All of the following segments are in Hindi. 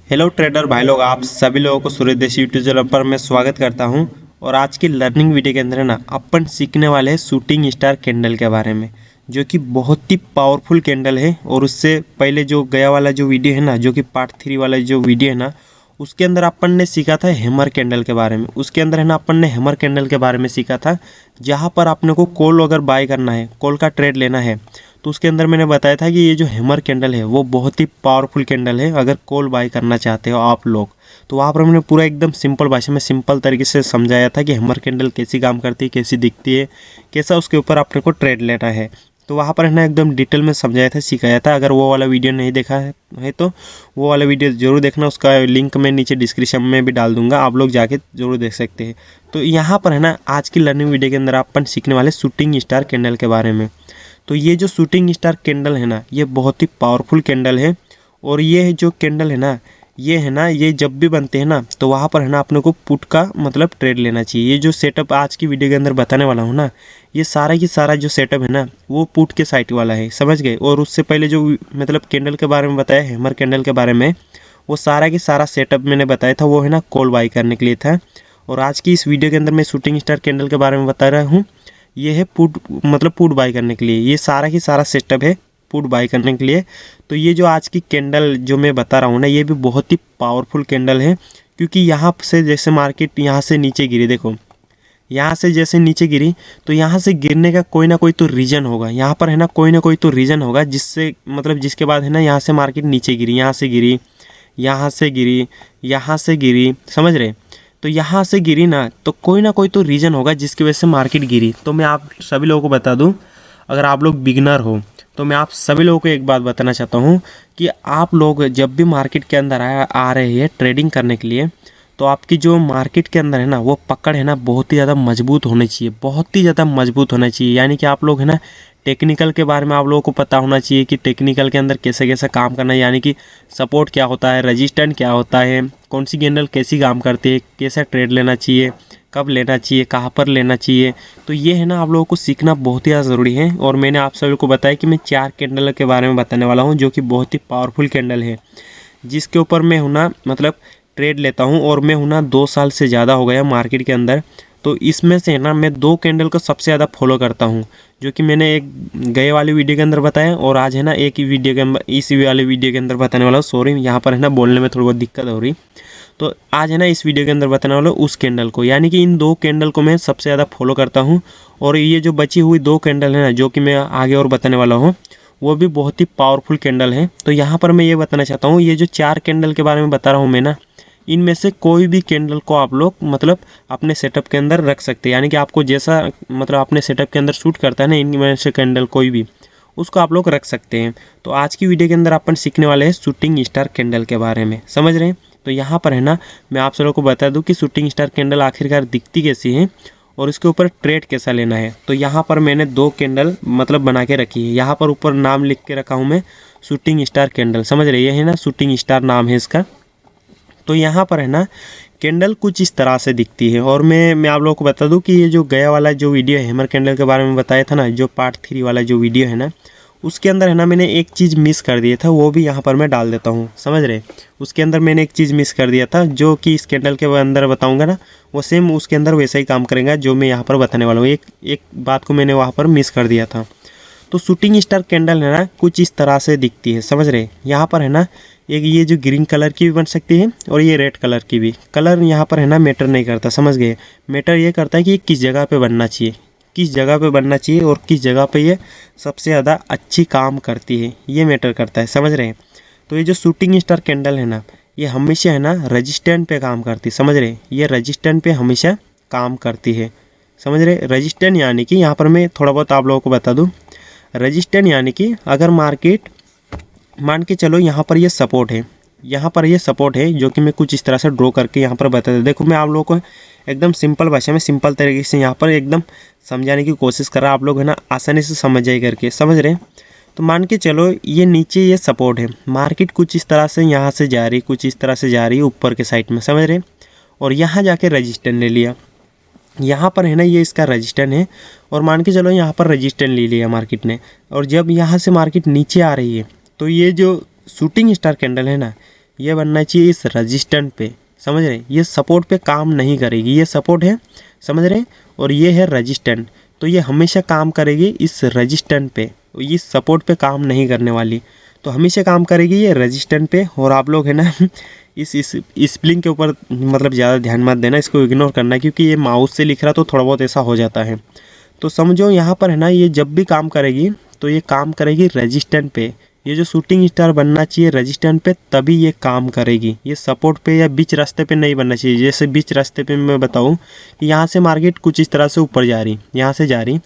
हेलो ट्रेडर भाई लोग, आप सभी लोगों को सूर्य देशी यूट्यूब चैनल पर मैं स्वागत करता हूं। और आज की लर्निंग वीडियो के अंदर है ना, अपन सीखने वाले हैं शूटिंग स्टार कैंडल के बारे में, जो कि बहुत ही पावरफुल कैंडल है। और उससे पहले जो गया वाला जो वीडियो है ना, जो कि पार्ट 3 वाला जो वीडियो है ना, उसके अंदर अपन ने सीखा था हैमर कैंडल के बारे में। उसके अंदर है ना, अपन ने हैमर कैंडल के बारे में सीखा था, जहाँ पर आपने को कॉल अगर बाय करना है, कॉल का ट्रेड लेना है, तो उसके अंदर मैंने बताया था कि ये जो हैमर कैंडल है वो बहुत ही पावरफुल कैंडल है। अगर कॉल बाय करना चाहते हो आप लोग, तो वहाँ पर मैंने पूरा एकदम सिंपल भाषा में सिंपल तरीके से समझाया था कि हैमर कैंडल कैसी काम करती है, कैसी दिखती है, कैसा उसके ऊपर आपने को ट्रेड लेना है। तो वहाँ पर है ना एकदम डिटेल में समझाया था, सिखाया था। अगर वो वाला वीडियो नहीं देखा है तो वो वाला वीडियो ज़रूर देखना, उसका लिंक मैं नीचे डिस्क्रिप्शन में भी डाल दूंगा, आप लोग जाके ज़रूर देख सकते हैं। तो यहाँ पर है ना, आज की लर्निंग वीडियो के अंदर अपन सीखने वाले शूटिंग स्टार कैंडल के बारे में। तो ये जो शूटिंग स्टार कैंडल है ना, ये बहुत ही पावरफुल कैंडल है। और ये जो कैंडल है ना, ये जब भी बनते हैं ना, तो वहाँ पर है ना अपने को पुट का मतलब ट्रेड लेना चाहिए। ये जो सेटअप आज की वीडियो के अंदर बताने वाला हूँ ना, ये सारा की सारा जो सेटअप है ना, वो पुट के साइड वाला है, समझ गए। और उससे पहले जो मतलब कैंडल के बारे में बताया, हैमर कैंडल के बारे में, वो सारा की सारा सेटअप मैंने बताया था, वो है ना कॉल बाई करने के लिए था। और आज की इस वीडियो के अंदर मैं शूटिंग स्टार कैंडल के बारे में बता रहा हूँ, ये है पुट मतलब पुट बाई करने के लिए। ये सारा की सारा सेटअप है पुट बाई करने के लिए। तो ये जो आज की कैंडल जो मैं बता रहा हूँ ना, ये भी बहुत ही पावरफुल कैंडल है। क्योंकि यहाँ से जैसे मार्केट यहाँ से नीचे गिरी, देखो यहाँ से जैसे नीचे गिरी, तो यहाँ से गिरने का कोई ना कोई तो रीज़न होगा। यहाँ पर है ना कोई ना कोई तो रीज़न होगा, जिससे मतलब जिसके बाद है ना यहाँ से मार्केट नीचे गिरी, यहाँ से गिरी, यहाँ से गिरी, यहाँ से गिरी, समझ रहे। तो यहाँ से गिरी ना, तो कोई ना कोई तो रीज़न होगा जिसकी वजह से मार्केट गिरी। तो मैं आप सभी लोगों को बता दूं, अगर आप लोग बिगनर हो तो मैं आप सभी लोगों को एक बात बताना चाहता हूँ कि आप लोग जब भी मार्केट के अंदर आ रहे हैं ट्रेडिंग करने के लिए, तो आपकी जो मार्केट के अंदर है ना, वो पकड़ है ना बहुत ही ज़्यादा मजबूत होनी चाहिए, बहुत ही ज़्यादा मजबूत होना चाहिए। यानी कि आप लोग है ना टेक्निकल के बारे में आप लोगों को पता होना चाहिए कि टेक्निकल के अंदर कैसे कैसे काम करना है। यानी कि सपोर्ट क्या होता है, रजिस्टेंस क्या होता है, कौन सी कैंडल कैसी काम करती है, कैसा ट्रेड लेना चाहिए, कब लेना चाहिए, कहाँ पर लेना चाहिए। तो ये है ना आप लोगों को सीखना बहुत ही ज़्यादा ज़रूरी है। और मैंने आप सभी को बताया कि मैं 4 कैंडल के बारे में बताने वाला हूँ, जो कि बहुत ही पावरफुल कैंडल है, जिसके ऊपर मैं हूँ ना मतलब ट्रेड लेता हूँ। और मैं हूँ ना 2 साल से ज़्यादा हो गया मार्केट के अंदर। तो इसमें से ना मैं 2 कैंडल को सबसे ज़्यादा फॉलो करता हूँ, जो कि मैंने एक गए वाली वीडियो के अंदर बताया, और आज है ना एक ही वीडियो के अंदर, इस वाले वीडियो के अंदर बताने वाला हूँ। सॉरी, यहाँ पर है ना बोलने में थोड़ी बहुत दिक्कत हो रही। तो आज है ना इस वीडियो के अंदर बताने वाला हूँ उस कैंडल को, यानी कि इन 2 कैंडल को मैं सबसे ज़्यादा फॉलो करता हूँ। और ये जो बची हुई 2 कैंडल है ना, जो कि मैं आगे और बताने वाला हूँ, वो भी बहुत ही पावरफुल कैंडल है। तो यहाँ पर मैं ये बताना चाहता हूँ, ये जो 4 कैंडल के बारे में बता रहा हूँ मैं ना, इनमें से कोई भी कैंडल को आप लोग मतलब अपने सेटअप के अंदर रख सकते हैं। यानी कि आपको जैसा मतलब अपने सेटअप के अंदर सूट करता है ना, इनमें से कैंडल कोई भी, उसको आप लोग रख सकते हैं। तो आज की वीडियो के अंदर अपन सीखने वाले हैं शूटिंग स्टार कैंडल के बारे में, समझ रहे हैं। तो यहाँ पर है ना मैं आप सबको बता दूं कि शूटिंग स्टार कैंडल आखिरकार दिखती कैसी है और इसके ऊपर ट्रेड कैसा लेना है। तो यहाँ पर मैंने 2 कैंडल मतलब बना के रखी है। यहाँ पर ऊपर नाम लिख के रखा हूँ मैं, शूटिंग स्टार कैंडल, समझ रहे। ये है ना शूटिंग स्टार नाम है इसका। तो यहाँ पर है ना कैंडल कुछ इस तरह से दिखती है। और मैं आप लोगों को बता दूं कि ये जो गया वाला जो वीडियो है हैमर कैंडल के बारे में बताया था ना, जो पार्ट 3 वाला जो वीडियो है ना, उसके अंदर है ना मैंने एक चीज़ मिस कर दिया था, वो भी यहाँ पर मैं डाल देता हूँ, समझ रहे। उसके अंदर मैंने एक चीज़ मिस कर दिया था, जो कि इस कैंडल के अंदर बताऊँगा ना, वो सेम उसके अंदर वैसा ही काम करेगा जो मैं यहाँ पर बताने वाला हूँ। एक बात को मैंने वहाँ पर मिस कर दिया था। तो शूटिंग स्टार कैंडल है ना कुछ इस तरह से दिखती है, समझ रहे। यहाँ पर है ना एक ये जो ग्रीन कलर की भी बन सकती है और ये रेड कलर की भी। कलर यहाँ पर है ना मैटर नहीं करता, समझ गए। मैटर ये करता है कि ये किस जगह पे बनना चाहिए, किस जगह पे बनना चाहिए और किस जगह पे ये सबसे ज़्यादा अच्छी काम करती है, ये मैटर करता है, समझ रहे हैं। तो ये जो शूटिंग स्टार कैंडल है ना, ये हमेशा है ना रजिस्टेंट पे काम करती है, समझ रहे। ये रजिस्टेंट पे हमेशा काम करती है, समझ रहे। रजिस्टेंट यानी कि यहाँ पर मैं थोड़ा बहुत आप लोगों को बता दूँ, रजिस्टेंट यानी कि अगर मार्केट मान के चलो यहाँ पर ये सपोर्ट है, यहाँ पर ये सपोर्ट है, जो कि मैं कुछ इस तरह से ड्रॉ करके यहाँ पर बता दूँ। देखो मैं आप लोगों को एकदम सिंपल भाषा में सिंपल तरीके से यहाँ पर एकदम समझाने की कोशिश कर रहा, आप लोग है ना आसानी से समझ जाए करके, समझ रहे। तो मान के चलो ये नीचे ये सपोर्ट है, मार्केट कुछ इस तरह से यहाँ से जा रही, कुछ इस तरह से जा रही है ऊपर के साइड में, समझ रहे। और यहाँ जाके रजिस्टेंस ले लिया, यहाँ पर है ना ये इसका रजिस्टेंस है। और मान के चलो यहाँ पर रजिस्टेंस ले लिया मार्केट ने। और जब यहाँ से मार्केट नीचे आ रही है, तो ये जो शूटिंग स्टार कैंडल है ना, ये बनना चाहिए इस रजिस्टेंट पे, समझ रहे, ये सपोर्ट पे काम नहीं करेगी, ये सपोर्ट है, समझ रहे, और ये है रजिस्टेंट, तो ये हमेशा काम करेगी इस रजिस्टेंट पे, इस सपोर्ट पे काम नहीं करने वाली, तो हमेशा काम करेगी ये रजिस्टेंट पे। और आप लोग है ना इस स्प्लिंग के ऊपर मतलब ज़्यादा ध्यान मत देना, इसको इग्नोर करना, क्योंकि ये माउस से लिख रहा तो थोड़ा बहुत ऐसा हो जाता है। तो समझो यहाँ पर है ना, ये जब भी काम करेगी तो ये काम करेगी रजिस्टेंट पे, ये जो शूटिंग स्टार बनना चाहिए रजिस्टेंट पे, तभी ये काम करेगी, ये सपोर्ट पे या बीच रास्ते पे नहीं बनना चाहिए। जैसे बीच रास्ते पे मैं बताऊँ कि यहाँ से मार्केट कुछ इस तरह से ऊपर जा रही, यहाँ से जा रही,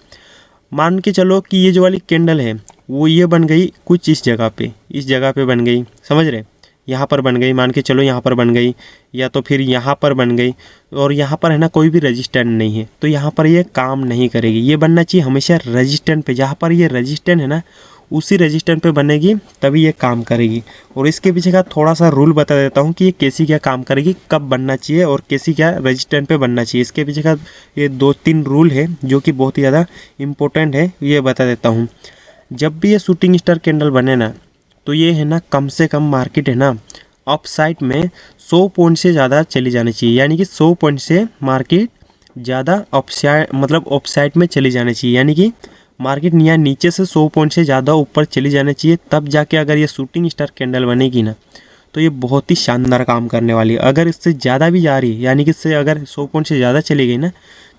मान के चलो कि ये जो वाली कैंडल है वो ये बन गई कुछ इस जगह पे, इस जगह पे बन गई, समझ रहे, यहाँ पर बन गई, मान के चलो यहाँ पर बन गई, या तो फिर यहाँ पर बन गई, और यहाँ पर है ना कोई भी रजिस्टेंट नहीं है, तो यहाँ पर ये काम नहीं करेगी। ये बनना चाहिए हमेशा रजिस्टेंट पे, जहाँ पर ये रजिस्टेंट है ना उसी रजिस्टेंट पे बनेगी, तभी ये काम करेगी। और इसके पीछे का थोड़ा सा रूल बता देता हूँ कि ये कैसी क्या काम करेगी, कब बनना चाहिए और कैसी क्या रजिस्टेंट पे बनना चाहिए। इसके पीछे का ये 2-3 रूल है जो कि बहुत ही ज़्यादा इम्पोर्टेंट है, ये बता देता हूँ। जब भी ये शूटिंग स्टार कैंडल बने ना, तो ये है ना कम से कम मार्केट है ना अप साइड में 100 पॉइंट से ज़्यादा चली जानी चाहिए, यानी कि 100 पॉइंट से मार्केट ज़्यादा अपसाइड मतलब अप साइड में चली जानी चाहिए, यानी कि मार्केट यहाँ नीचे से 100 पॉइंट से ज़्यादा ऊपर चली जानी चाहिए, तब जाके अगर ये शूटिंग स्टार कैंडल बनेगी ना तो ये बहुत ही शानदार काम करने वाली है। अगर इससे ज़्यादा भी जा रही है, यानी कि इससे अगर 100 पॉइंट से ज़्यादा चली गई ना,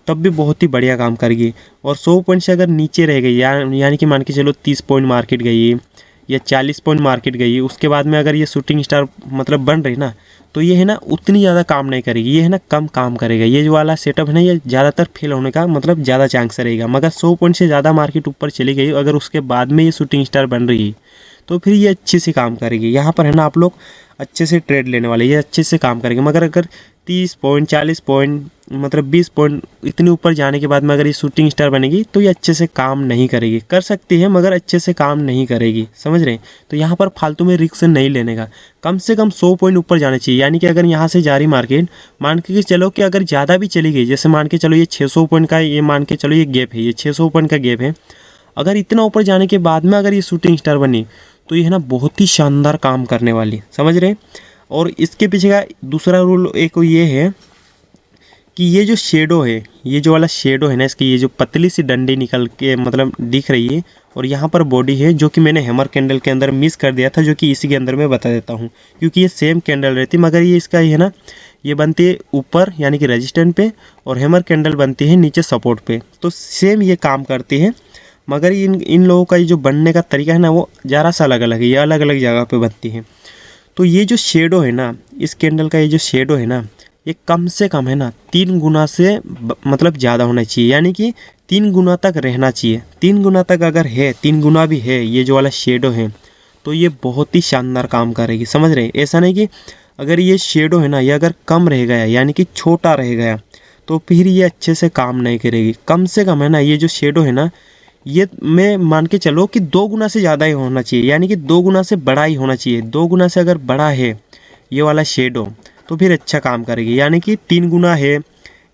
तब भी बहुत ही बढ़िया काम करेगी। और 100 पॉइंट से अगर नीचे रह गई, यानी कि मान के चलो 30 पॉइंट मार्केट गई या 40 पॉइंट मार्केट गई, उसके बाद में अगर ये शूटिंग स्टार मतलब बन रही ना, तो ये है ना उतनी ज़्यादा काम नहीं करेगी, ये है ना कम काम करेगा। ये जो वाला सेटअप है ना, ये ज़्यादातर फेल होने का मतलब ज़्यादा चांस रहेगा। मगर 100 पॉइंट से ज़्यादा मार्केट ऊपर चली गई, अगर उसके बाद में ये शूटिंग स्टार बन रही है, तो फिर ये अच्छे से काम करेगी। यहाँ पर है ना आप लोग अच्छे से ट्रेड लेने वाले, ये अच्छे से काम करेंगे। मगर अगर 30 पॉइंट 40 पॉइंट मतलब 20 पॉइंट इतने ऊपर जाने के बाद में अगर ये शूटिंग स्टार बनेगी, तो ये अच्छे से काम नहीं करेगी। कर सकती है मगर अच्छे से काम नहीं करेगी, समझ रहे हैं। तो यहाँ पर फालतू में रिस्क नहीं लेने का, कम से कम 100 पॉइंट ऊपर जाना चाहिए। यानी कि अगर यहाँ से जा रही मार्केट, मान के चलो कि अगर ज़्यादा भी चली गई, जैसे मान के चलो ये 600 पॉइंट का, ये मान के चलो ये गैप है, ये 600 पॉइंट का गैप है, अगर इतना ऊपर जाने के बाद में अगर ये शूटिंग स्टार बनी, तो ये है ना बहुत ही शानदार काम करने वाली, समझ रहे हैं। और इसके पीछे का दूसरा रूल एक ये है कि ये जो शेडो है, ये जो वाला शेडो है ना, इसकी ये जो पतली सी डंडी निकल के मतलब दिख रही है, और यहाँ पर बॉडी है, जो कि मैंने हैमर कैंडल के अंदर मिस कर दिया था, जो कि इसी के अंदर मैं बता देता हूँ, क्योंकि ये सेम कैंडल रहती, मगर ये इसका है ना, ये बनती है ऊपर यानी कि रेजिस्टेंट पे, और हैमर कैंडल बनती है नीचे सपोर्ट पे। तो सेम ये काम करती है, मगर इन लोगों का ये जो बनने का तरीका है ना, वो ज़रा सा अलग अलग है, ये अलग अलग जगह पे बनती है। तो ये जो शेडो है ना, इस कैंडल का ये जो शेडो है ना, ये कम से कम है ना 3 गुना से मतलब ज़्यादा होना चाहिए, यानी कि 3 गुना तक रहना चाहिए। 3 गुना तक अगर है, 3 गुना भी है ये जो वाला शेडो है, तो ये बहुत ही शानदार काम करेगी, समझ रहे। ऐसा नहीं कि अगर ये शेडो है ना, ये अगर कम रह गया यानी कि छोटा रह गया, तो फिर ये अच्छे से काम नहीं करेगी। कम से कम है ना, ये जो शेडो है ना, ये मैं मान के चलो कि 2 गुना से ज़्यादा ही होना चाहिए, यानी कि 2 गुना से बड़ा ही होना चाहिए। 2 गुना से अगर बड़ा है ये वाला शेडो, तो फिर अच्छा काम करेगी। यानी कि 3 गुना है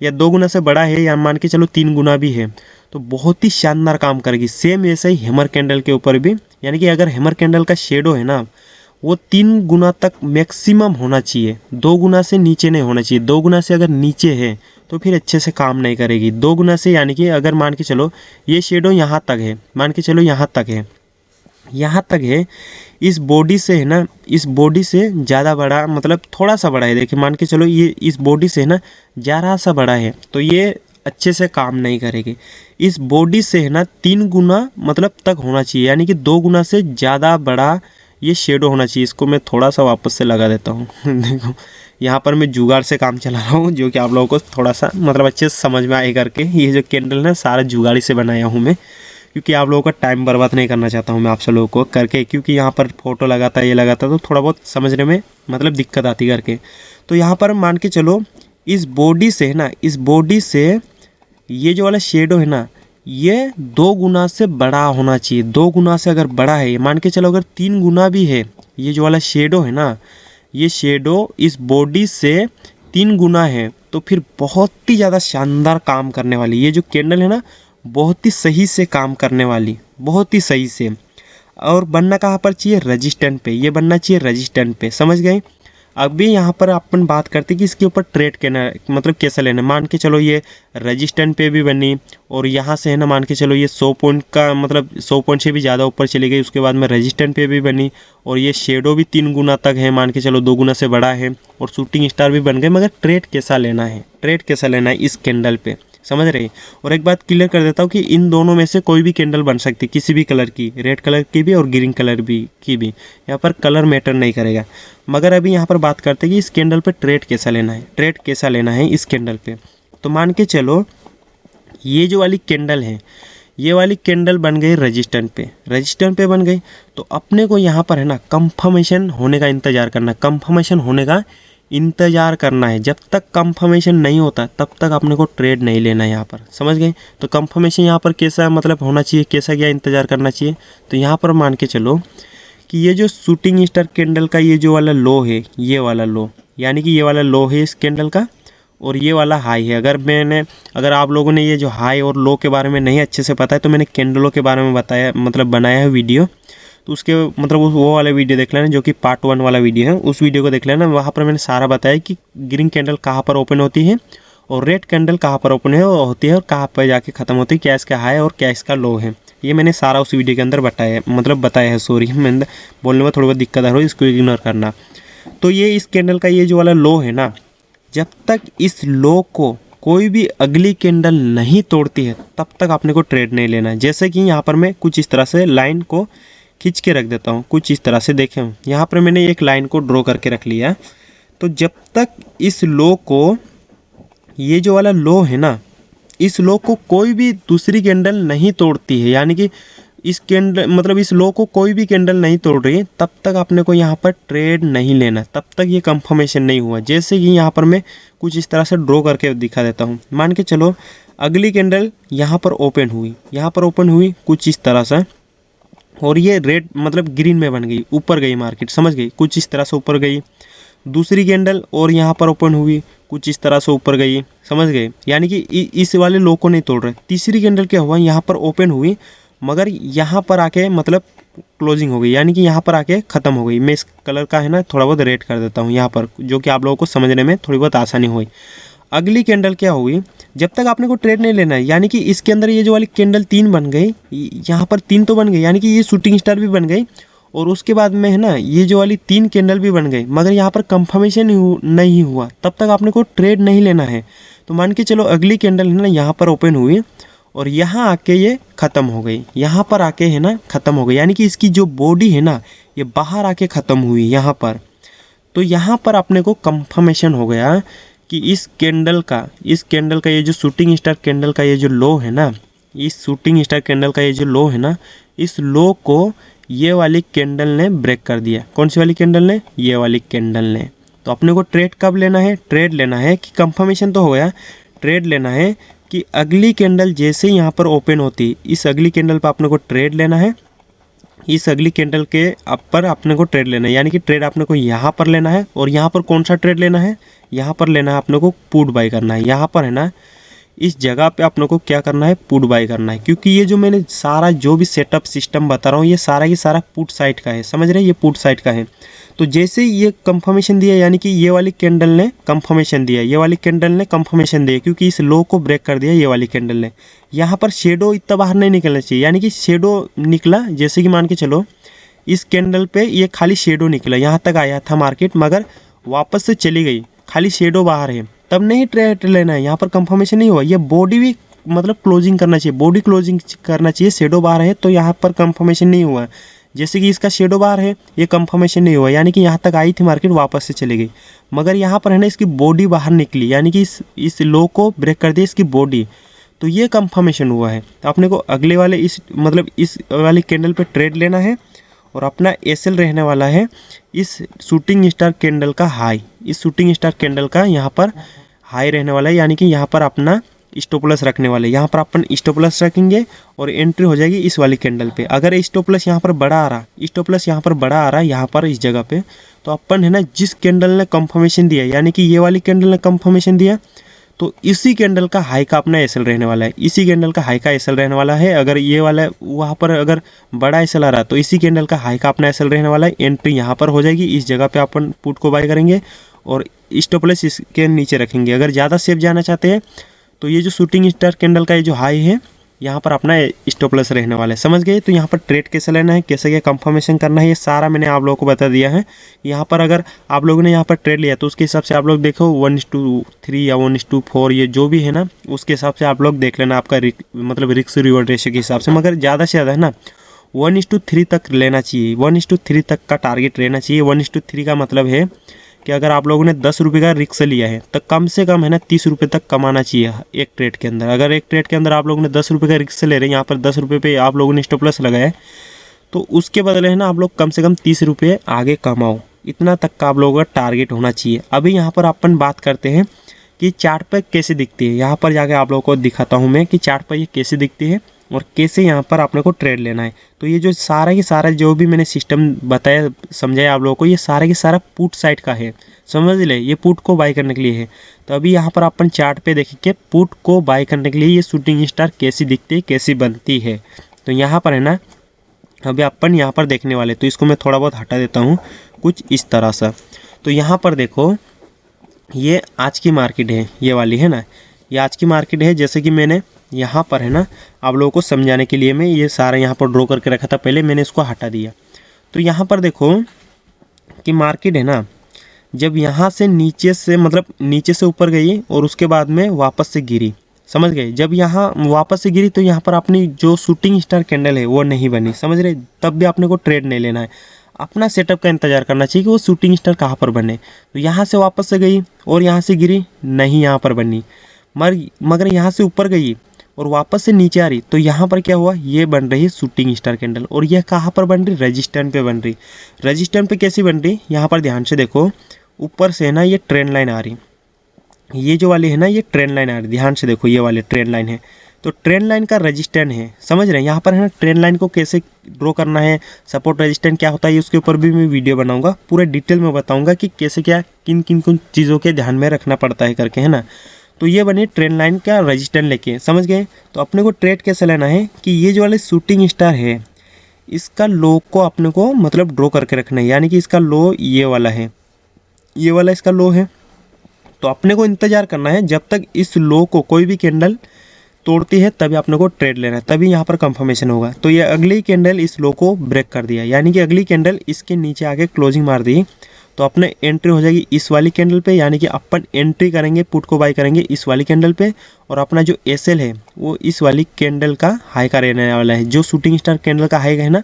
या 2 गुना से बड़ा है, या मान के चलो 3 गुना भी है, तो बहुत ही शानदार काम करेगी। सेम ऐसा ही हैमर कैंडल के ऊपर भी, यानी कि अगर हैमर कैंडल का शेडो है ना, वो 3 गुना तक मैक्सिमम होना चाहिए, 2 गुना से नीचे नहीं होना चाहिए। 2 गुना से अगर नीचे है तो फिर अच्छे से काम नहीं करेगी। 2 गुना से यानी कि अगर मान के चलो ये शेडो यहाँ तक है, मान के चलो यहाँ तक है, यहाँ तक है, इस बॉडी से है ना, इस बॉडी से ज़्यादा बड़ा मतलब थोड़ा सा बड़ा है, देखिए मान के चलो ये इस बॉडी से है ना ज़रा सा बड़ा है, तो ये अच्छे से काम नहीं करेगी। इस बॉडी से है ना 3 गुना मतलब तक होना चाहिए, यानी कि 2 गुना से ज़्यादा बड़ा ये शेडो होना चाहिए। इसको मैं थोड़ा सा वापस से लगा देता हूँ देखो यहाँ पर मैं जुगाड़ से काम चला रहा हूँ, जो कि आप लोगों को थोड़ा सा मतलब अच्छे से समझ में आए करके। ये जो कैंडल है सारा जुगाड़ी से बनाया हूँ मैं, क्योंकि आप लोगों का टाइम बर्बाद नहीं करना चाहता हूँ मैं आप सब लोगों को करके, क्योंकि यहाँ पर फोटो लगाता ये लगाता तो थोड़ा बहुत समझने में मतलब दिक्कत आती करके। तो यहाँ पर मान के चलो इस बॉडी से है ना, इस बॉडी से ये जो वाला शेडो है ना, ये 2 गुना से बड़ा होना चाहिए। 2 गुना से अगर बड़ा है, मान के चलो अगर 3 गुना भी है, ये जो वाला शेडो है ना, ये शेडो इस बॉडी से 3 गुना है, तो फिर बहुत ही ज़्यादा शानदार काम करने वाली ये जो कैंडल है ना, बहुत ही सही से काम करने वाली, बहुत ही सही से। और बनना कहाँ पर चाहिए? रेजिस्टेंट पे, ये बनना चाहिए रेजिस्टेंट पे, समझ गए। अभी यहाँ पर अपन बात करते हैं कि इसके ऊपर ट्रेड करना मतलब कैसा लेना। मान के चलो ये रजिस्टेंट पे भी बनी और यहाँ से है ना मान के चलो ये 100 पॉइंट का मतलब 100 पॉइंट से भी ज़्यादा ऊपर चली गई, उसके बाद में रजिस्टेंट पे भी बनी और ये शेडो भी 3 गुना तक है, मान के चलो 2 गुना से बड़ा है और शूटिंग स्टार भी बन गए। मगर ट्रेड कैसा लेना है, ट्रेड कैसा लेना है इस कैंडल पे, समझ रहे। और एक बात क्लियर कर देता हूँ कि इन दोनों में से कोई भी कैंडल बन सकती है, किसी भी कलर की, रेड कलर की भी और ग्रीन कलर भी की भी, यहाँ पर कलर मैटर नहीं करेगा। मगर अभी यहाँ पर बात करते हैं कि इस कैंडल पे ट्रेड कैसा लेना है, ट्रेड कैसा लेना है इस कैंडल पे। तो मान के चलो ये जो वाली कैंडल है, ये वाली कैंडल बन गई रजिस्टेंट पे बन गई, तो अपने को यहाँ पर है ना कंफर्मेशन होने का इंतज़ार करना, कंफर्मेशन होने का इंतज़ार करना है। जब तक कंफर्मेशन नहीं होता तब तक अपने को ट्रेड नहीं लेना है यहाँ पर, समझ गए। तो कंफर्मेशन यहाँ पर कैसा मतलब होना चाहिए, कैसा क्या इंतज़ार करना चाहिए। तो यहाँ पर मान के चलो कि ये जो शूटिंग स्टार कैंडल का ये जो वाला लो है, ये वाला लो, यानी कि ये वाला लो है इस कैंडल का और ये वाला हाई है। अगर आप लोगों ने ये जो हाई और लो के बारे में नहीं अच्छे से पता है तो मैंने कैंडलों के बारे में बताया मतलब बनाया है वीडियो, तो उसके मतलब वो वाला वीडियो देख लेना जो कि पार्ट 1 वाला वीडियो है, उस वीडियो को देख लेना। वहाँ पर मैंने सारा बताया कि ग्रीन कैंडल कहाँ पर ओपन होती है और रेड कैंडल कहाँ पर ओपन होती है और कहाँ पर जाके ख़त्म होती है, क्या इसका हाई और क्या इसका लो है। ये मैंने सारा उस वीडियो के अंदर बताया है। सॉरी, मैंने बोलने में थोड़ी बहुत दिक्कत आ रही है, इसको इग्नोर करना। तो ये इस कैंडल का ये जो वाला लो है ना, जब तक इस लो को कोई भी अगली कैंडल नहीं तोड़ती है तब तक आपने को ट्रेड नहीं लेना है। जैसे कि यहाँ पर मैं कुछ इस तरह से लाइन को खींच के रख देता हूँ, कुछ इस तरह से देखें, यहाँ पर मैंने एक लाइन को ड्रॉ करके रख लिया। तो जब तक इस लो को, ये जो वाला लो है ना, इस लो को कोई भी दूसरी कैंडल नहीं तोड़ती है, यानी कि इस कैंडल मतलब इस लो को कोई भी कैंडल नहीं तोड़ रही है, तब तक आपने को यहाँ पर ट्रेड नहीं लेना, तब तक ये कंफर्मेशन नहीं हुआ। जैसे कि यहाँ पर मैं कुछ इस तरह से ड्रॉ करके दिखा देता हूँ। मान के चलो अगली कैंडल यहाँ पर ओपन हुई कुछ इस तरह से और ये रेड मतलब ग्रीन में बन गई, ऊपर गई मार्केट, समझ गई, कुछ इस तरह से ऊपर गई। दूसरी कैंडल और यहाँ पर ओपन हुई, कुछ इस तरह से ऊपर गई, समझ गए, यानी कि इस वाले लो को नहीं तोड़ रहे। तीसरी कैंडल क्या हुआ, यहाँ पर ओपन हुई मगर यहाँ पर आके मतलब क्लोजिंग हो गई, यानी कि यहाँ पर आके ख़त्म हो गई। मैं इस कलर का है ना थोड़ा बहुत रेड कर देता हूँ यहाँ पर, जो कि आप लोगों को समझने में थोड़ी बहुत आसानी हुई। अगली कैंडल क्या हुई, जब तक आपने को ट्रेड नहीं लेना है, यानी कि इसके अंदर ये जो वाली कैंडल 3 बन गई, यहाँ पर 3 तो बन गई, यानी कि ये शूटिंग स्टार भी बन गई और उसके बाद में है ना ये जो वाली 3 कैंडल भी बन गई, मगर यहाँ पर कंफर्मेशन नहीं हुआ, तब तक आपने को ट्रेड नहीं लेना है। तो मान के चलो अगली कैंडल है ना यहाँ पर ओपन हुई और यहाँ आके ये ख़त्म हो गई, यहाँ पर आके है ना ख़त्म हो गई, यानी कि इसकी जो बॉडी है ना ये बाहर आके ख़त्म हुई यहाँ पर। तो यहाँ पर अपने को कंफर्मेशन हो गया कि इस कैंडल का ये जो शूटिंग स्टार कैंडल का ये जो लो है ना, इस शूटिंग स्टार कैंडल का ये जो लो है ना, इस लो को ये वाली कैंडल ने ब्रेक कर दिया। कौन सी वाली कैंडल ने, ये वाली कैंडल ने। तो अपने को ट्रेड कब लेना है, ट्रेड लेना है कि कंफर्मेशन तो हो गया, ट्रेड लेना है कि अगली कैंडल जैसे यहाँ पर ओपन होती, इस अगली कैंडल पर अपने को ट्रेड लेना है, इस अगली कैंडल के ऊपर अपने को ट्रेड लेना है, यानी कि ट्रेड अपने को यहाँ पर लेना है। और यहाँ पर कौन सा ट्रेड लेना है, यहाँ पर लेना है अपने को पुट बाई करना है। यहाँ पर है ना इस जगह पे अपने को क्या करना है, पुट बाई करना है, क्योंकि ये जो मैंने सारा जो भी सेटअप सिस्टम बता रहा हूँ ये सारा की सारा पुट साइड का है, समझ रहे हैं, ये पुट साइड का है। तो जैसे ये कंफर्मेशन दिया, यानी कि ये वाली कैंडल ने कंफर्मेशन दिया, ये वाली कैंडल ने कंफर्मेशन दिया, क्योंकि इस लो को ब्रेक कर दिया ये वाली कैंडल ने। यहाँ पर शेडो इतना बाहर नहीं निकलना चाहिए, यानी कि शेडो निकला, जैसे कि मान के चलो इस कैंडल पे ये खाली शेडो निकला, यहाँ तक आया था मार्केट मगर वापस से चली गई, खाली शेडो बाहर है, तब नहीं ट्रेड लेना है। यहाँ पर कंफर्मेशन नहीं हुआ, ये बॉडी भी मतलब क्लोजिंग करना चाहिए, बॉडी क्लोजिंग करना चाहिए। शेडो बाहर है तो यहाँ पर कंफर्मेशन नहीं हुआ, जैसे कि इसका शेडो बाहर है, ये कंफर्मेशन नहीं हुआ, यानी कि यहाँ तक आई थी मार्केट वापस से चली गई, मगर यहाँ पर है ना इसकी बॉडी बाहर निकली, यानी कि इस लो को ब्रेक कर दिया इसकी बॉडी, तो ये कंफर्मेशन हुआ है। तो अपने को अगले वाले इस वाली कैंडल पे ट्रेड लेना है और अपना एसएल रहने वाला है इस शूटिंग स्टार कैंडल का हाई, इस शूटिंग स्टार कैंडल का यहाँ पर हाई रहने वाला है, यानी कि यहाँ पर अपना स्टॉप लॉस रखने वाले, यहाँ पर अपन स्टॉप लॉस रखेंगे और एंट्री हो जाएगी इस वाली कैंडल पे। अगर स्टॉप लॉस यहाँ पर बड़ा आ रहा, स्टॉप लॉस यहाँ पर बड़ा आ रहा है यहाँ पर इस जगह पे, तो अपन है ना जिस कैंडल ने कंफर्मेशन दिया, यानी कि ये वाली कैंडल ने कंफर्मेशन दिया, तो इसी कैंडल का हाई का अपना एसएल रहने वाला है, इसी कैंडल का हाई का एसएल रहने वाला है। अगर ये वाला वहाँ पर अगर बड़ा एसएल आ रहा है तो इसी कैंडल का हाई का अपना एसएल रहने वाला है। एंट्री यहाँ पर हो जाएगी, इस जगह पे अपन पुट को बाय करेंगे और स्टॉप लॉस इसके नीचे रखेंगे। अगर ज़्यादा सेफ जाना चाहते हैं तो ये जो शूटिंग स्टार कैंडल का ये जो हाई है यहाँ पर अपना स्टॉप लॉस रहने वाला है, समझ गए। तो यहाँ पर ट्रेड कैसे लेना है, कैसे क्या कंफर्मेशन करना है, ये सारा मैंने आप लोगों को बता दिया है। यहाँ पर अगर आप लोगों ने यहाँ पर ट्रेड लिया तो उसके हिसाब से आप लोग देखो 1:3 या 1:4 ये जो भी है ना, उसके हिसाब से आप लोग देख लेना आपका मतलब रिस्क रिवॉर्ड रेशियो के हिसाब से। मगर ज़्यादा से ज़्यादा है ना 1:3 तक लेना चाहिए, 1:3 तक का टारगेट रहना चाहिए। 1:3 का मतलब है कि अगर आप लोगों ने 10 रुपये का रिस्क लिया है तो कम से कम है ना 30 रुपये तक कमाना चाहिए एक ट्रेड के अंदर। अगर एक ट्रेड के अंदर आप लोगों ने 10 रुपये का रिस्क ले रहे हैं, यहाँ पर 10 रुपये पे आप लोगों ने स्टॉप लॉस लगाया है, तो उसके बदले है ना आप लोग कम से कम 30 रुपये आगे कमाओ, इतना तक का आप लोगों का टारगेट होना चाहिए। अभी यहाँ पर अपन बात करते हैं कि चार्ट पर कैसे दिखती है। यहाँ पर जाके आप लोगों को दिखाता हूँ मैं कि चार्ट पर ये कैसे दिखती है और कैसे यहाँ पर आपने को ट्रेड लेना है। तो ये जो सारा की सारा जो भी मैंने सिस्टम बताया समझाया आप लोगों को, ये सारा की सारा पुट साइड का है, समझ ले। ये पुट को बाय करने के लिए है। तो अभी यहाँ पर अपन चार्ट पे देखेंगे पुट को बाय करने के लिए ये शूटिंग स्टार कैसी दिखती है, कैसी बनती है। तो यहाँ पर है ना अभी अपन यहाँ पर देखने वाले, तो इसको मैं थोड़ा बहुत हटा देता हूँ कुछ इस तरह सा। तो यहाँ पर देखो ये आज की मार्केट है, ये वाली है ना, ये आज की मार्केट है। जैसे कि मैंने यहाँ पर है ना आप लोगों को समझाने के लिए मैं ये सारा यहाँ पर ड्रॉ करके रखा था, पहले मैंने इसको हटा दिया। तो यहाँ पर देखो कि मार्केट है ना जब यहाँ से नीचे से मतलब नीचे से ऊपर गई और उसके बाद में वापस से गिरी, समझ गए। जब यहाँ वापस से गिरी तो यहाँ पर अपनी जो शूटिंग स्टार कैंडल है वो नहीं बनी, समझ रहे। तब भी अपने को ट्रेड नहीं लेना है, अपना सेटअप का इंतजार करना चाहिए कि वो शूटिंग स्टार कहाँ पर बने। तो यहाँ से वापस से गई और यहाँ से गिरी, नहीं यहाँ पर बनी। मगर यहाँ से ऊपर गई और वापस से नीचे आ रही, तो यहाँ पर क्या हुआ, ये बन रही शूटिंग स्टार कैंडल। और यह कहाँ पर बन रही, रजिस्टेंस पे बन रही। रजिस्टेंस पे कैसी बन रही, यहाँ पर ध्यान से देखो, ऊपर से है ना ये ट्रेंड लाइन आ रही, ये जो वाली है ना ये ट्रेंड लाइन आ रही, ध्यान से देखो ये वाली ट्रेंड लाइन है। तो ट्रेंड लाइन का रजिस्टेंस है, समझ रहे हैं। यहाँ पर है ना ट्रेंड लाइन को कैसे ड्रॉ करना है, सपोर्ट रजिस्टेंस क्या होता है, उसके ऊपर भी मैं वीडियो बनाऊंगा, पूरे डिटेल में बताऊंगा कि कैसे क्या किन किन चीज़ों के ध्यान में रखना पड़ता है करके, है ना। तो ये बनी ट्रेंड लाइन का रजिस्टेंस लेके, समझ गए। तो अपने को ट्रेड कैसे लेना है कि ये जो वाले शूटिंग स्टार है इसका लो को अपने को मतलब ड्रॉ करके रखना है, यानी कि इसका लो ये वाला है, ये वाला इसका लो है। तो अपने को इंतजार करना है जब तक इस लो को कोई भी कैंडल तोड़ती है तभी अपने को ट्रेड लेना है, तभी यहाँ पर कंफर्मेशन होगा। तो ये अगली कैंडल इस लो को ब्रेक कर दिया, यानी कि अगली कैंडल इसके नीचे आके क्लोजिंग मार दी, तो अपने एंट्री हो जाएगी इस वाली कैंडल पे, यानी कि अपन एंट्री करेंगे पुट को बाय करेंगे इस वाली कैंडल पे। और अपना जो एसएल है वो इस वाली कैंडल का हाई का रहने वाला है, जो शूटिंग स्टार कैंडल का हाई है ना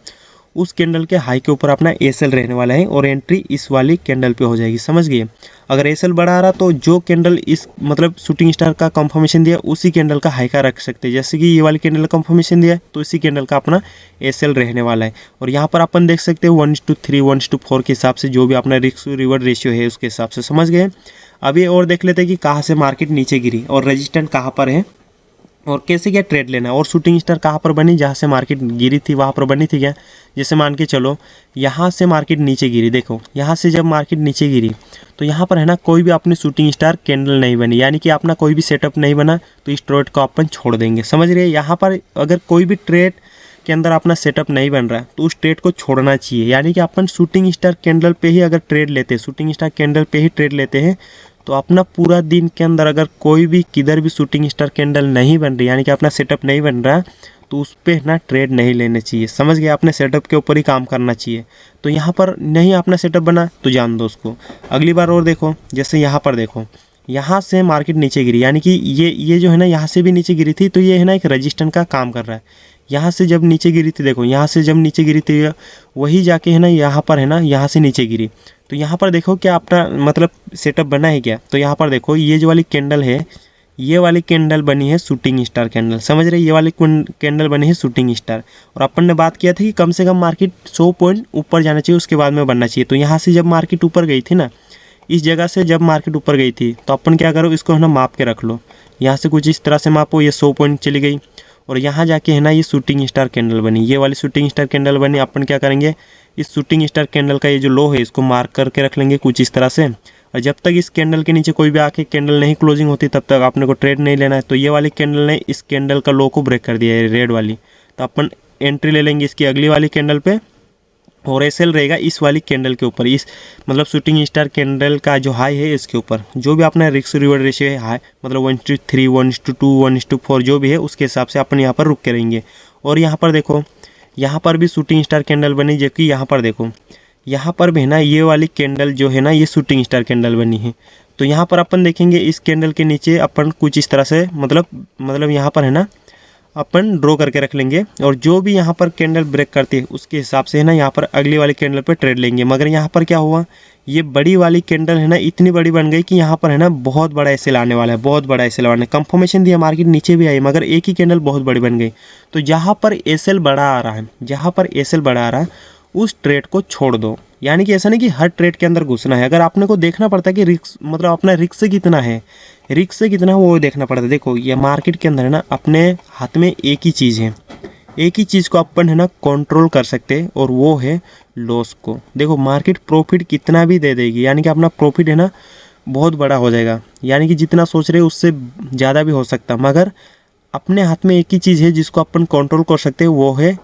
उस कैंडल के हाई के ऊपर अपना एसएल रहने वाला है और एंट्री इस वाली कैंडल पे हो जाएगी, समझ गए। अगर एसएल बढ़ा रहा तो जो कैंडल इस मतलब शूटिंग स्टार का कंफर्मेशन दिया उसी कैंडल का हाई का रख सकते हैं। जैसे कि ये वाली कैंडल का कंफर्मेशन दिया तो इसी कैंडल का अपना एसएल रहने वाला है। और यहाँ पर अपन देख सकते हैं 1:3 1:4 के हिसाब से जो भी अपना रिस्क रिवॉर्ड रेशियो है उसके हिसाब से, समझ गए। अभी और देख लेते हैं कि कहाँ से मार्केट नीचे गिरी और रेजिस्टेंस कहाँ पर है और कैसे क्या ट्रेड लेना है, और शूटिंग स्टार कहाँ पर बनी, जहाँ से मार्केट गिरी थी वहाँ पर बनी थी क्या। जैसे मान के चलो यहाँ से मार्केट नीचे गिरी, देखो यहाँ से जब मार्केट नीचे गिरी तो यहाँ पर है ना कोई भी अपनी शूटिंग स्टार कैंडल नहीं बनी, यानी कि अपना कोई भी सेटअप नहीं बना, तो इस ट्रेड को अपन छोड़ देंगे, समझ रहे हैं। यहाँ पर अगर कोई भी ट्रेड के अंदर अपना सेटअप नहीं बन रहा है तो उस ट्रेड को छोड़ना चाहिए, यानी कि अपन शूटिंग स्टार कैंडल पे ही अगर ट्रेड लेते हैं, शूटिंग स्टार कैंडल पे ही ट्रेड लेते हैं, तो अपना पूरा दिन के अंदर अगर कोई भी किधर भी शूटिंग स्टार कैंडल नहीं बन रही, यानी कि अपना सेटअप नहीं बन रहा, तो उस पर ना ट्रेड नहीं लेने चाहिए, समझ गए। अपने सेटअप के ऊपर ही काम करना चाहिए। तो यहाँ पर नहीं अपना सेटअप बना तो जान दो उसको, अगली बार और देखो। जैसे यहाँ पर देखो यहाँ से मार्केट नीचे गिरी, यानी कि ये जो है ना यहाँ से भी नीचे गिरी थी, तो ये है ना एक रजिस्टेंस का काम कर रहा है। यहाँ से जब नीचे गिरी थी, देखो यहाँ से जब नीचे गिरी थी वही जाके है ना यहाँ पर है ना यहाँ से नीचे गिरी, तो यहाँ पर देखो क्या अपना मतलब सेटअप बना है क्या। तो यहाँ पर देखो ये जो वाली कैंडल है, ये वाली कैंडल बनी है शूटिंग स्टार कैंडल, समझ रहे। ये वाली कैंडल बनी है शूटिंग स्टार, और अपन ने बात किया था कि कम से कम मार्केट 100 पॉइंट ऊपर जाना चाहिए, उसके बाद में बनना चाहिए। तो यहाँ से जब मार्केट ऊपर गई थी ना, इस जगह से जब मार्केट ऊपर गई थी, तो अपन क्या करो, इसको है ना माप के रख लो, यहाँ से कुछ इस तरह से मापो, ये 100 पॉइंट चली गई और यहाँ जाके है ना ये शूटिंग स्टार कैंडल बनी, ये वाली शूटिंग स्टार कैंडल बनी। अपन क्या करेंगे, इस शूटिंग स्टार कैंडल का ये जो लो है इसको मार्क करके रख लेंगे कुछ इस तरह से, और जब तक इस कैंडल के नीचे कोई भी आके कैंडल नहीं क्लोजिंग होती तब तक आपने को ट्रेड नहीं लेना है। तो ये वाली कैंडल ने इस कैंडल का लो को ब्रेक कर दिया है, रेड वाली, तो अपन एंट्री ले लेंगे इसकी अगली वाली कैंडल पे, और एसएल रहेगा इस वाली कैंडल के ऊपर, इस मतलब शूटिंग स्टार कैंडल का जो हाई है इसके ऊपर। जो भी अपना रिस्क रिवॉर्ड रेशियो है हाई, मतलब 1:3, 1:2, 1:4 जो भी है उसके हिसाब से अपन यहाँ पर रुक के रहेंगे। और यहाँ पर देखो, यहाँ पर भी शूटिंग स्टार कैंडल बनी, जबकि यहाँ पर देखो, यहाँ पर भी है ना ये वाली कैंडल जो है ना ये शूटिंग स्टार कैंडल बनी है। तो यहाँ पर अपन देखेंगे इस कैंडल के नीचे अपन कुछ इस तरह से मतलब यहाँ पर है ना अपन ड्रॉ करके रख लेंगे, और जो भी यहाँ पर कैंडल ब्रेक करती है उसके हिसाब से है ना यहाँ पर अगली वाली कैंडल पे ट्रेड लेंगे। मगर यहाँ पर क्या हुआ, ये बड़ी वाली कैंडल है ना इतनी बड़ी बन गई कि यहाँ पर है ना बहुत बड़ा एसएल आने वाला है, बहुत बड़ा एसएल आने कंफर्मेशन दिया, मार्केट नीचे भी आई मगर एक ही कैंडल बहुत बड़ी बन गई। तो जहाँ पर एसएल बड़ा आ रहा है, जहाँ पर एसएल बड़ा आ रहा है उस ट्रेड को छोड़ दो। यानी कि ऐसा नहीं कि हर ट्रेड के अंदर घुसना है, अगर आपने को देखना पड़ता है कि रिस्क मतलब अपना रिस्क कितना है, रिस्क से कितना है वो देखना पड़ता है। देखो ये मार्केट के अंदर है ना अपने हाथ में एक ही चीज़ है, एक ही चीज़ को अपन है ना कंट्रोल कर सकते हैं और वो है लॉस को। देखो मार्केट प्रॉफिट कितना भी दे देगी, यानी कि अपना प्रॉफिट है ना बहुत बड़ा हो जाएगा, यानी कि जितना सोच रहे उससे ज़्यादा भी हो सकता, मगर अपने हाथ में एक ही चीज़ है जिसको अपन कंट्रोल कर सकते हैं, वो है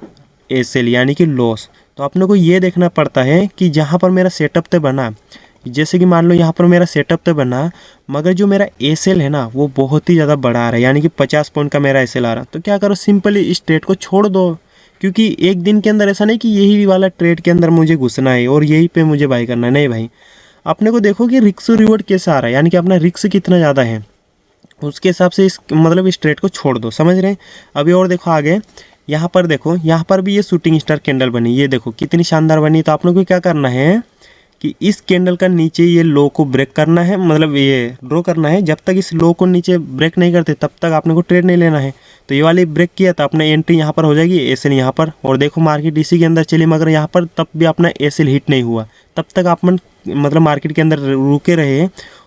एसएल यानी कि लॉस। तो अपने को ये देखना पड़ता है कि जहाँ पर मेरा सेटअप तो बना, जैसे कि मान लो यहाँ पर मेरा सेटअप तो बना मगर जो मेरा एसएल है ना वो बहुत ही ज़्यादा बड़ा आ रहा है, यानी कि 50 पॉइंट का मेरा एसएल आ रहा है। तो क्या करो, सिंपली इस ट्रेड को छोड़ दो, क्योंकि एक दिन के अंदर ऐसा नहीं कि यही वाला ट्रेड के अंदर मुझे घुसना है और यही पे मुझे बाई करना है, नहीं भाई। अपने को देखो कि रिस्क रिवॉर्ड कैसा आ रहा है, यानी कि अपना रिस्क कितना ज़्यादा है, उसके हिसाब से इस ट्रेड को छोड़ दो, समझ रहे हैं। अभी और देखो आगे, यहाँ पर देखो, यहाँ पर भी ये शूटिंग स्टार कैंडल बनी, ये देखो कितनी शानदार बनी। तो आप लोगों को क्या करना है कि इस कैंडल का नीचे ये लो को ब्रेक करना है, मतलब ये ड्रॉ करना है। जब तक इस लो को नीचे ब्रेक नहीं करते तब तक आपने को ट्रेड नहीं लेना है। तो ये वाली ब्रेक किया तो अपना एंट्री यहाँ पर हो जाएगी, एसएल यहाँ पर, और देखो मार्केट इसी के अंदर चली, मगर यहाँ पर तब भी अपना एसएल हिट नहीं हुआ, तब तक आप मतलब मार्केट के अंदर रुके रहे,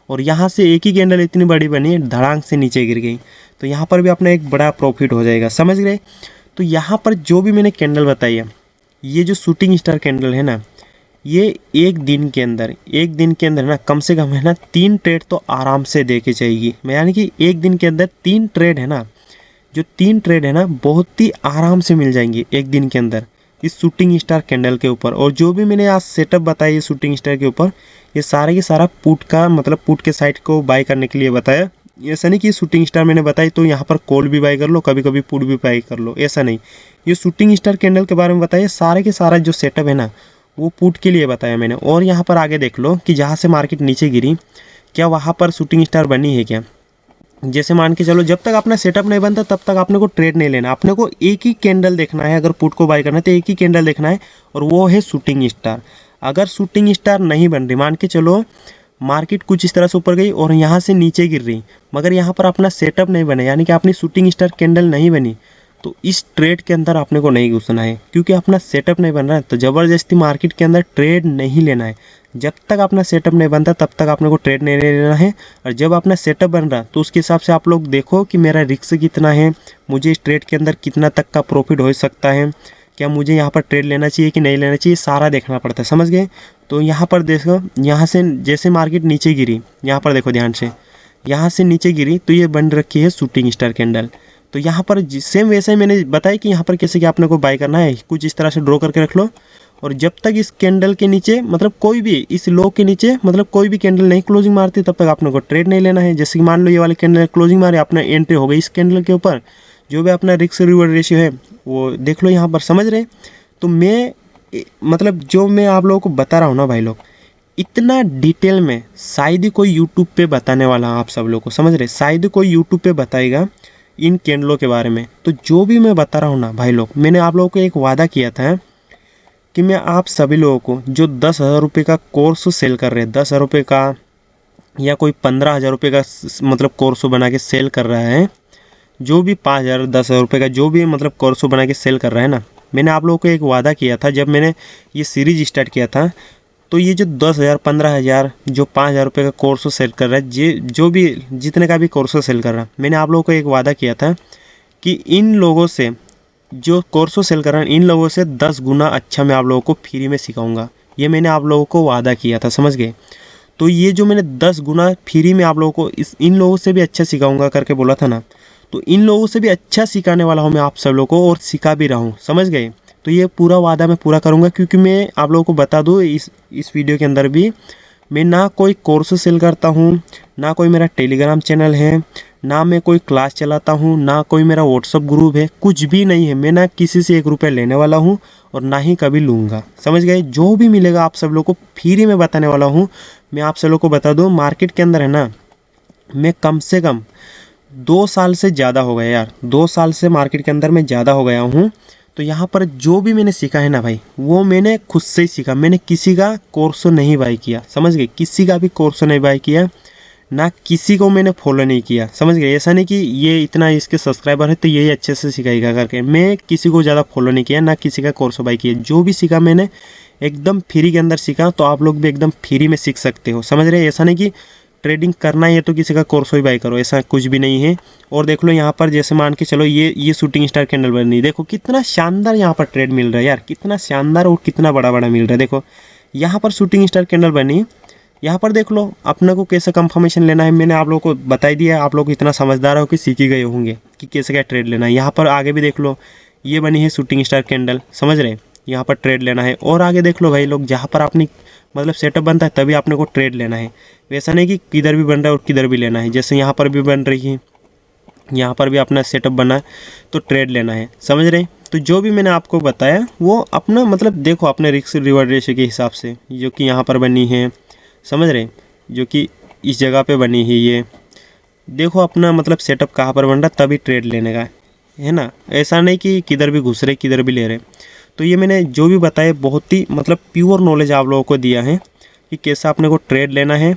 और यहाँ से एक ही कैंडल इतनी बड़ी बनी धड़ांग से नीचे गिर गई। तो यहाँ पर भी अपना एक बड़ा प्रॉफिट हो जाएगा, समझ गए। तो यहाँ पर जो भी मैंने कैंडल बताई है, ये जो शूटिंग स्टार कैंडल है ना, ये एक दिन के अंदर ना कम से कम है ना 3 ट्रेड तो आराम से दे के जाएगी। यानी कि एक दिन के अंदर 3 ट्रेड है ना, जो 3 ट्रेड है ना बहुत ही आराम से मिल जाएंगे एक दिन के अंदर इस शूटिंग स्टार कैंडल के ऊपर। और जो भी मैंने आज सेटअप बताया शूटिंग स्टार के ऊपर, ये सारा के सारा पुट का मतलब पुट के साइड को बाय करने के लिए बताया। ऐसा नहीं कि शूटिंग स्टार मैंने बताई तो यहाँ पर कॉल भी बाय कर लो, कभी कभी पुट भी बाय कर लो, ऐसा नहीं। ये शूटिंग स्टार कैंडल के बारे में बताया, सारे के सारा जो सेटअप है ना वो पुट के लिए बताया मैंने। और यहाँ पर आगे देख लो कि जहाँ से मार्केट नीचे गिरी, क्या वहाँ पर शूटिंग स्टार बनी है क्या। जैसे मान के चलो, जब तक अपना सेटअप नहीं बनता तब तक आपने को ट्रेड नहीं लेना, अपने को एक ही कैंडल देखना है। अगर पुट को बाय करना है तो एक ही कैंडल देखना है, और वो है शूटिंग स्टार। अगर शूटिंग स्टार नहीं बन रही, मान के चलो मार्केट कुछ इस तरह से ऊपर गई और यहाँ से नीचे गिर रही, मगर यहाँ पर अपना सेटअप नहीं बना, यानी कि अपनी शूटिंग स्टार कैंडल नहीं बनी, तो इस ट्रेड के अंदर आपने को नहीं घुसना है, क्योंकि अपना सेटअप नहीं बन रहा है। तो ज़बरदस्ती मार्केट के अंदर ट्रेड नहीं लेना है। जब तक अपना सेटअप नहीं बनता तब तक आपने को ट्रेड नहीं लेना है। और जब अपना सेटअप बन रहा तो उसके हिसाब से आप लोग देखो कि मेरा रिस्क कितना है, मुझे इस ट्रेड के अंदर कितना तक का प्रॉफिट हो सकता है, क्या मुझे यहाँ पर ट्रेड लेना चाहिए कि नहीं लेना चाहिए, सारा देखना पड़ता है, समझ गए। तो यहाँ पर देखो, यहाँ से जैसे मार्केट नीचे गिरी, यहाँ पर देखो ध्यान से, यहाँ से नीचे गिरी तो ये बन रखी है शूटिंग स्टार कैंडल। तो यहाँ पर सेम वैसे ही मैंने बताया कि यहाँ पर कैसे कि आपने को बाय करना है, कुछ इस तरह से ड्रॉ करके रख लो। और जब तक इस कैंडल के नीचे मतलब कोई भी इस लो के नीचे मतलब कोई भी कैंडल नहीं क्लोजिंग मारती तब तक आपने को ट्रेड नहीं लेना है। जैसे कि मान लो ये वाली कैंडल क्लोजिंग मारे, अपना एंट्री हो गई इस कैंडल के ऊपर, जो भी अपना रिस्क रिवॉर्ड रेशियो है वो देख लो यहाँ पर, समझ रहे। तो मैं मतलब जो मैं आप लोगों को बता रहा हूँ ना भाई लोग, इतना डिटेल में शायद ही कोई यूट्यूब पे बताने वाला आप सब लोग को, समझ रहे, शायद कोई यूट्यूब पे बताएगा इन कैंडलों के बारे में। तो जो भी मैं बता रहा हूँ ना भाई लोग, मैंने आप लोगों को एक वादा किया था कि मैं आप सभी लोगों को जो 10,000 रुपये का कोर्स सेल कर रहे हैं, 10,000 रुपये का या कोई 15,000 रुपये का मतलब कोर्स बना के सेल कर रहा है, जो भी 5,000 10,000 रुपये का जो भी मतलब कोर्स बना के सेल कर रहा है ना, मैंने आप लोगों को एक वादा किया था जब मैंने ये सीरीज स्टार्ट किया था। तो ये जो 10,000 15,000 जो 5,000 रुपये का कोर्स सेल कर रहा है, जो भी जितने का भी कोर्स सेल कर रहा है, मैंने आप लोगों को एक वादा किया था कि इन लोगों से जो कोर्सो सेल कर रहे हैं, इन लोगों से 10 गुना अच्छा मैं आप लोगों को फ्री में सिखाऊंगा। ये मैंने आप लोगों को वादा किया था, समझ गए। तो ये जो मैंने 10 गुना फ्री में आप लोगों को इन लोगों से भी अच्छा सिखाऊंगा करके बोला था ना, तो इन लोगों से भी अच्छा सिखाने वाला हूँ मैं आप सब लोगों को, और सिखा भी रहा हूँ, समझ गए। तो ये पूरा वादा मैं पूरा करूँगा, क्योंकि मैं आप लोगों को बता दूँ इस वीडियो के अंदर भी, मैं ना कोई कोर्स सेल करता हूँ, ना कोई मेरा टेलीग्राम चैनल है, ना मैं कोई क्लास चलाता हूँ, ना कोई मेरा व्हाट्सअप ग्रुप है, कुछ भी नहीं है। मैं ना किसी से 1 रुपया लेने वाला हूँ और ना ही कभी लूँगा, समझ गए। जो भी मिलेगा आप सब लोग को फ्री में बताने वाला हूँ। मैं आप सब लोग को बता दूँ, मार्केट के अंदर है ना, मैं कम से कम 2 साल से ज़्यादा हो गया यार, 2 साल से मार्केट के अंदर मैं ज़्यादा हो गया हूँ। तो यहाँ पर जो भी मैंने सीखा है ना भाई, वो मैंने खुद से ही सीखा। मैंने किसी का कोर्स नहीं बाय किया, समझ गए, किसी का भी कोर्स नहीं बाय किया, ना किसी को मैंने फॉलो नहीं किया, समझ गए। ऐसा नहीं कि ये इतना इसके सब्सक्राइबर है तो यही अच्छे से सिखाएगा करके, मैं किसी को ज़्यादा फॉलो नहीं किया, ना किसी का कोर्स बाय किया। जो भी सीखा मैंने एकदम फ्री के अंदर सीखा, तो आप लोग भी एकदम फ्री में सीख सकते हो, समझ रहे। ऐसा नहीं कि ट्रेडिंग करना है तो किसी का कोर्स ही बाय करो, ऐसा कुछ भी नहीं है। और देख लो यहाँ पर, जैसे मान के चलो ये शूटिंग स्टार कैंडल बनी, देखो कितना शानदार यहाँ पर ट्रेड मिल रहा है यार, कितना शानदार और कितना बड़ा बड़ा मिल रहा है। देखो यहाँ पर शूटिंग स्टार कैंडल बनी, यहाँ पर देख लो अपने को कैसे कंफर्मेशन लेना है, मैंने आप लोगों को बता ही दिया। आप लोग इतना समझदार हो कि सीख ही गए होंगे कि कैसे क्या ट्रेड लेना है। यहाँ पर आगे भी देख लो, ये बनी है शूटिंग स्टार कैंडल, समझ रहे, यहाँ पर ट्रेड लेना है। और आगे देख लो भाई लोग, जहाँ पर अपनी मतलब सेटअप बनता है तभी आपने को ट्रेड लेना है, वैसा नहीं कि किधर भी बन रहा है और किधर भी लेना है। जैसे यहाँ पर भी बन रही है, यहाँ पर भी अपना सेटअप बना है तो ट्रेड लेना है, समझ रहे। तो जो भी मैंने आपको बताया वो अपना मतलब देखो अपने रिस्क रिवॉर्ड रेशियो के हिसाब से, जो कि यहाँ पर बनी है, समझ रहे, जो कि इस जगह पे बनी है, ये देखो अपना मतलब सेटअप कहाँ पर बन रहा तभी ट्रेड लेने का है ना। ऐसा नहीं कि किधर भी घुस रहे किधर भी ले रहे। तो ये मैंने जो भी बताया बहुत ही मतलब प्योर नॉलेज आप लोगों को दिया है कि कैसा अपने को ट्रेड लेना है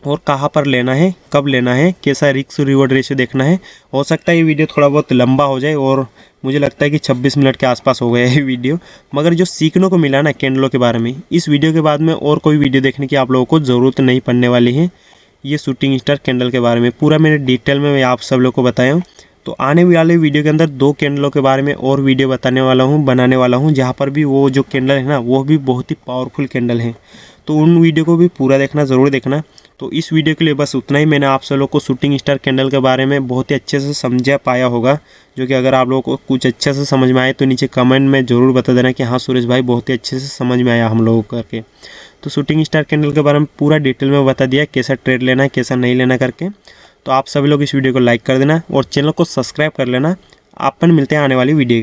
और कहाँ पर लेना है, कब लेना है, कैसा रिस्क रिवॉर्ड रेशियो देखना है। हो सकता है ये वीडियो थोड़ा बहुत लंबा हो जाए, और मुझे लगता है कि 26 मिनट के आसपास हो गया है वीडियो, मगर जो सीखने को मिला ना कैंडलों के बारे में, इस वीडियो के बाद में और कोई वीडियो देखने की आप लोगों को ज़रूरत नहीं पड़ने वाली है। ये शूटिंग स्टार कैंडल के बारे में पूरा मैंने डिटेल में मैं आप सब लोग को बताया हूँ। तो आने वाले वीडियो के अंदर 2 कैंडलों के बारे में और वीडियो बताने वाला हूँ, बनाने वाला हूँ, जहाँ पर भी वो जो कैंडल है ना वो भी बहुत ही पावरफुल कैंडल है। तो उन वीडियो को भी पूरा देखना, ज़रूर देखना। तो इस वीडियो के लिए बस उतना ही। मैंने आप सब लोग को शूटिंग स्टार कैंडल के बारे में बहुत ही अच्छे से समझा पाया होगा, जो कि अगर आप लोगों को कुछ अच्छे से समझ में आए तो नीचे कमेंट में ज़रूर बता देना कि हाँ सुरेश भाई बहुत ही अच्छे से समझ में आया हम लोगों को करके। तो शूटिंग स्टार कैंडल के बारे में पूरा डिटेल में बता दिया, कैसा ट्रेड लेना है कैसा नहीं लेना करके। तो आप सभी लोग इस वीडियो को लाइक कर देना और चैनल को सब्सक्राइब कर लेना। अपन मिलते हैं आने वाली वीडियो।